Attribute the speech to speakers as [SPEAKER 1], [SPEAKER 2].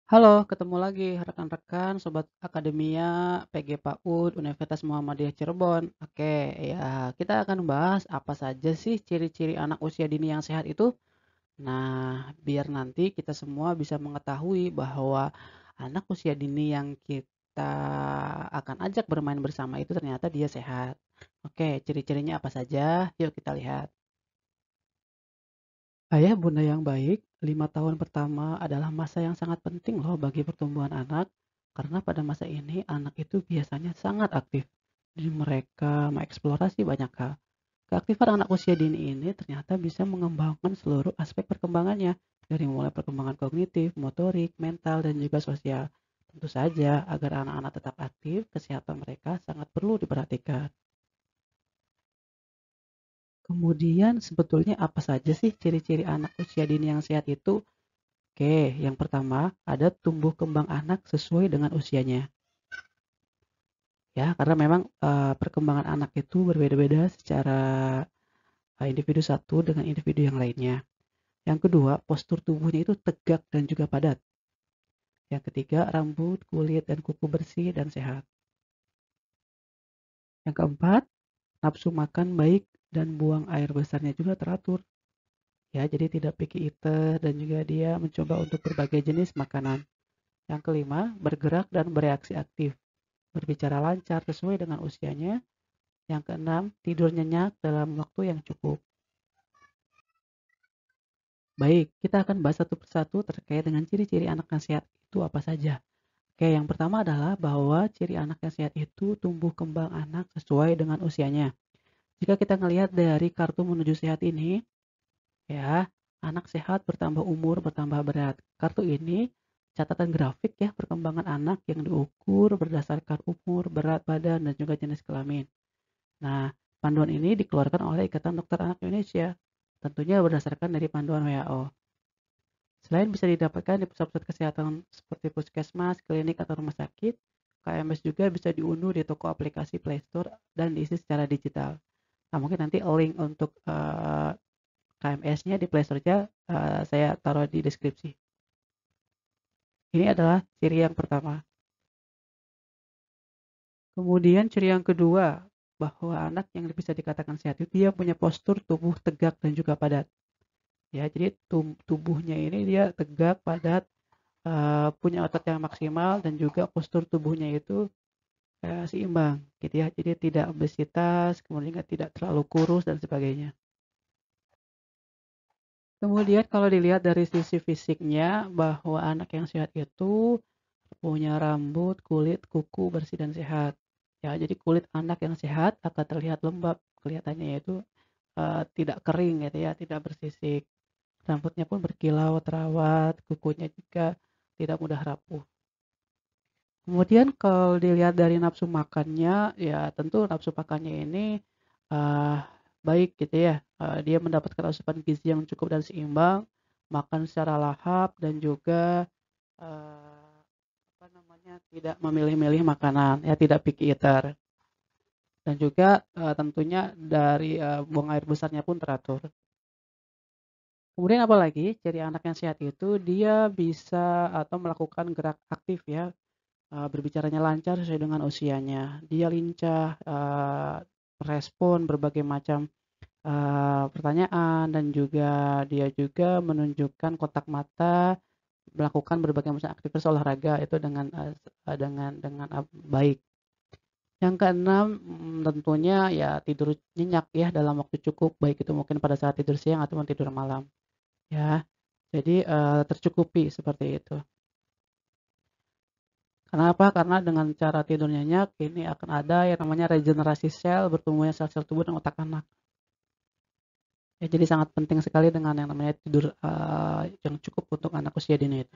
[SPEAKER 1] Halo, ketemu lagi rekan-rekan Sobat Akademia PG PAUD Universitas Muhammadiyah Cirebon. Oke, ya kita akan bahas apa saja sih ciri-ciri anak usia dini yang sehat itu. Nah, biar nanti kita semua bisa mengetahui bahwa anak usia dini yang kita akan ajak bermain bersama itu ternyata dia sehat. Oke, ciri-cirinya apa saja? Yuk kita lihat. Ayah bunda yang baik, 5 tahun pertama adalah masa yang sangat penting loh bagi pertumbuhan anak, karena pada masa ini anak itu biasanya sangat aktif. Jadi mereka mengeksplorasi banyak hal. Keaktifan anak usia dini ini ternyata bisa mengembangkan seluruh aspek perkembangannya, dari mulai perkembangan kognitif, motorik, mental, dan juga sosial. Tentu saja, agar anak-anak tetap aktif, kesehatan mereka sangat perlu diperhatikan. Kemudian sebetulnya apa saja sih ciri-ciri anak usia dini yang sehat itu? Oke, yang pertama ada tumbuh kembang anak sesuai dengan usianya. Ya, karena memang perkembangan anak itu berbeda-beda secara individu satu dengan individu yang lainnya. Yang kedua, postur tubuhnya itu tegak dan juga padat. Yang ketiga, rambut, kulit, dan kuku bersih dan sehat. Yang keempat, nafsu makan baik dan buang air besarnya juga teratur. Ya, jadi tidak picky eater dan juga dia mencoba untuk berbagai jenis makanan. Yang kelima, bergerak dan bereaksi aktif. Berbicara lancar sesuai dengan usianya. Yang keenam, tidur nyenyak dalam waktu yang cukup. Baik, kita akan bahas satu persatu terkait dengan ciri-ciri anak yang sehat itu apa saja. Oke, yang pertama adalah bahwa ciri anak yang sehat itu tumbuh kembang anak sesuai dengan usianya. Jika kita melihat dari kartu menuju sehat ini, ya, anak sehat bertambah umur, bertambah berat. Kartu ini catatan grafik ya perkembangan anak yang diukur berdasarkan umur, berat badan, dan juga jenis kelamin. Nah, panduan ini dikeluarkan oleh Ikatan Dokter Anak Indonesia, tentunya berdasarkan dari panduan WHO. Selain bisa didapatkan di pusat-pusat kesehatan seperti puskesmas, klinik, atau rumah sakit, KMS juga bisa diunduh di toko aplikasi Play Store dan diisi secara digital. Nah, mungkin nanti link untuk KMS-nya di Play Store-nya saya taruh di deskripsi. Ini adalah ciri yang pertama. Kemudian ciri yang kedua, bahwa anak yang bisa dikatakan sehat itu dia punya postur tubuh tegak dan juga padat. Ya, jadi tubuhnya ini dia tegak, padat, punya otot yang maksimal dan juga postur tubuhnya itu seimbang gitu ya. Jadi tidak obesitas, kemudian juga tidak terlalu kurus dan sebagainya. Kemudian kalau dilihat dari sisi fisiknya bahwa anak yang sehat itu punya rambut, kulit, kuku bersih dan sehat. Ya, jadi kulit anak yang sehat akan terlihat lembab, kelihatannya yaitu tidak kering gitu ya, tidak bersisik. Rambutnya pun berkilau, terawat, kukunya juga tidak mudah rapuh. Kemudian kalau dilihat dari nafsu makannya, ya tentu nafsu makannya ini uh, baik gitu ya. Dia mendapatkan asupan gizi yang cukup dan seimbang, makan secara lahap dan juga uh, apa namanya tidak memilih-milih makanan, ya tidak picky eater. Dan juga tentunya dari buang air besarnya pun teratur. Kemudian apalagi ciri anak yang sehat itu dia bisa atau melakukan gerak aktif ya, berbicaranya lancar sesuai dengan usianya. Dia lincah, merespon berbagai macam, pertanyaan dan juga dia juga menunjukkan kontak mata, melakukan berbagai macam aktivitas olahraga itu dengan baik. Yang keenam, tentunya ya tidur nyenyak ya dalam waktu cukup, baik itu mungkin pada saat tidur siang ataupun tidur malam, ya. Jadi, tercukupi seperti itu. Kenapa? Karena dengan cara tidur nyenyak ini akan ada yang namanya regenerasi sel, bertumbuhnya sel-sel tubuh dan otak anak. Ya, jadi sangat penting sekali dengan yang namanya tidur yang cukup untuk anak usia dini itu.